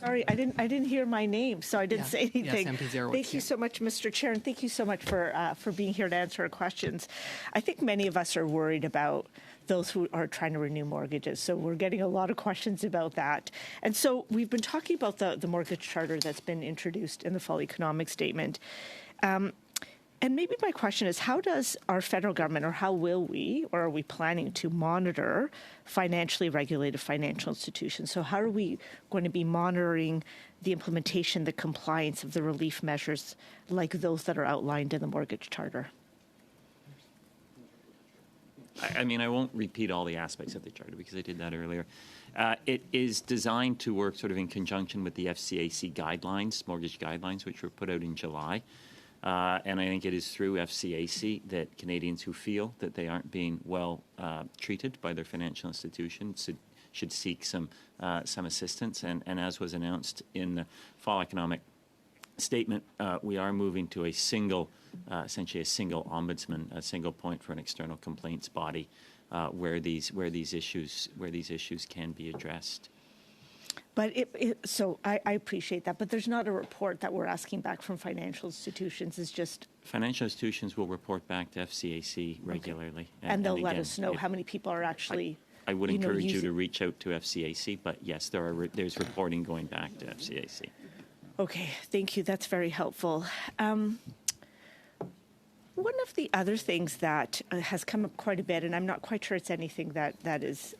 Sorry, I didn't hear my name, so I didn't say anything. Yes, MP Dzerowicz. Thank you so much, Mr. Chair, and thank you so much for being here to answer our questions. I think many of us are worried about those who are trying to renew mortgages. So we're getting a lot of questions about that. And so we've been talking about the mortgage charter that's been introduced in the fall economic statement. And maybe my question is, how does our federal government, or how will we, or are we planning to monitor financially regulated financial institutions? So how are we going to be monitoring the implementation, the compliance of the relief measures like those that are outlined in the mortgage charter? I mean, I won't repeat all the aspects of the charter because I did that earlier. It is designed to work sort of in conjunction with the FCAC guidelines, mortgage guidelines, which were put out in July. And I think it is through FCAC that Canadians who feel that they aren't being well treated by their financial institutions should seek some assistance. And as was announced in the fall economic statement, we are moving to a single, essentially a single ombudsman, a single point for an external complaints body where these issues can be addressed. But so I appreciate that, but there's not a report that we're asking back from financial institutions. It's just financial institutions will report back to FCAC regularly, okay. And they'll let us know how many people are actually. I would encourage you to reach out to FCAC, but yes, there's reporting going back to FCAC. Okay, thank you. That's very helpful. One of the other things that has come up quite a bit, and I'm not quite sure it's anything that is.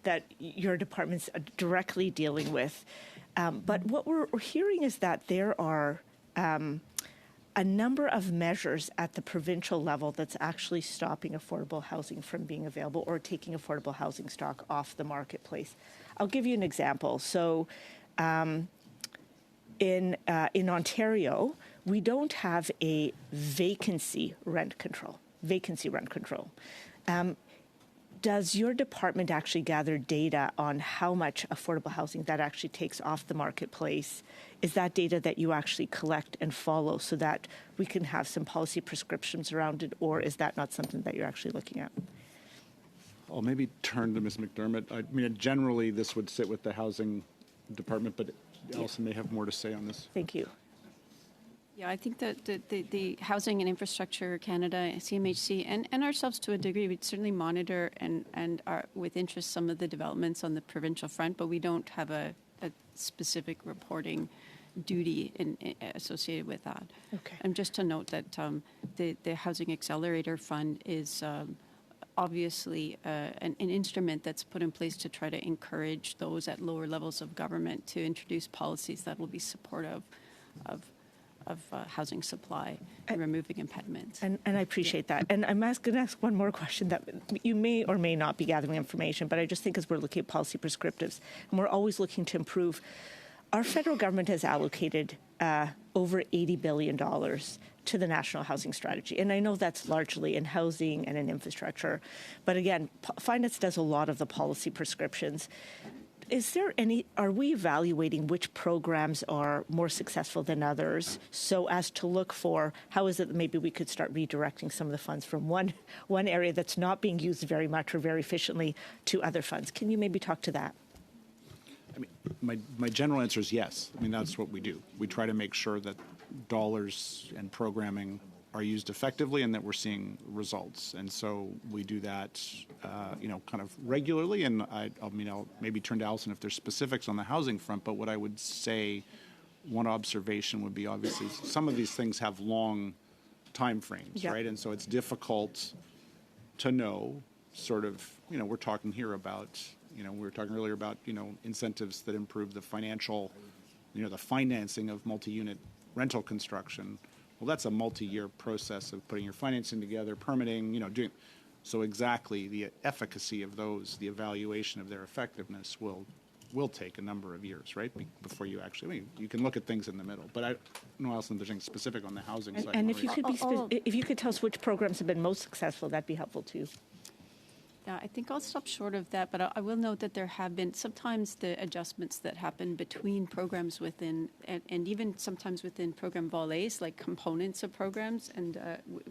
That your department's directly dealing with. But what we're hearing is that there are a number of measures at the provincial level that's actually stopping affordable housing from being available or taking affordable housing stock off the marketplace. I'll give you an example. So in Ontario, we don't have a vacancy rent control. Does your department actually gather data on how much affordable housing that actually takes off the marketplace? Is that data that you actually collect and follow so that we can have some policy prescriptions around it, or is that not something that you're actually looking at? I'll maybe turn to Ms. McDermott. I mean, generally this would sit with the housing department, but Allison may have more to say on this. Thank you. Yeah, I think that the Housing and Infrastructure Canada, CMHC, and ourselves to a degree, we certainly monitor and are with interest some of the developments on the provincial front, but we don't have a specific reporting duty associated with that. Okay. And just to note that the Housing Accelerator Fund is obviously an instrument that's put in place to try to encourage those at lower levels of government to introduce policies that will be supportive of housing supply and removing impediments. And I appreciate that. And I'm going to ask one more question that you may or may not be gathering information, but I just think as we're looking at policy prescriptives, and we're always looking to improve, our federal government has allocated over $80 billion to the National Housing Strategy. And I know that's largely in housing and in infrastructure. But again, finance does a lot of the policy prescriptions. Are we evaluating which programs are more successful than others so as to look for how is it that maybe we could start redirecting some of the funds from one area that's not being used very much or very efficiently to other funds? Can you maybe talk to that? I mean, my general answer is yes. I mean, that's what we do. We try to make sure that dollars and programming are used effectively and that we're seeing results. And so we do that, kind of regularly. And I'll maybe turn to Allison if there's specifics on the housing front. But what I would say, one observation would be obviously some of these things have long time frames, right? And so it's difficult to know sort of, we're talking here about, we were talking earlier about, incentives that improve the financial, the financing of multi-unit rental construction. Well, that's a multi-year process of putting your financing together, permitting, doing. So exactly the efficacy of those, the evaluation of their effectiveness will take a number of years, right? Before you actually, you can look at things in the middle. But I don't know, Allison, if there's anything specific on the housing side. And if you could tell us which programs have been most successful, that'd be helpful too. Yeah, I think I'll stop short of that, but I will note that there have been sometimes the adjustments that happen between programs within, and even sometimes within program volets, like components of programs, and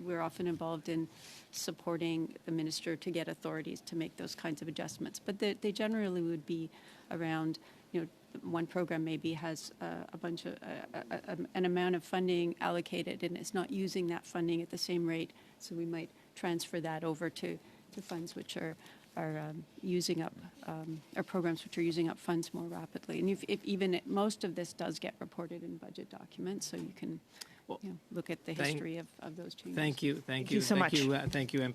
we're often involved in supporting the minister to get authorities to make those kinds of adjustments. But they generally would be around, one program maybe has a bunch of an amount of funding allocated and it's not using that funding at the same rate, so we might transfer that over to funds which are using up, or programs which are using up funds more rapidly. And if most of this does get reported in budget documents, so you can look at the history of those changes. Thank you. Thank you so much. Thank you, MP.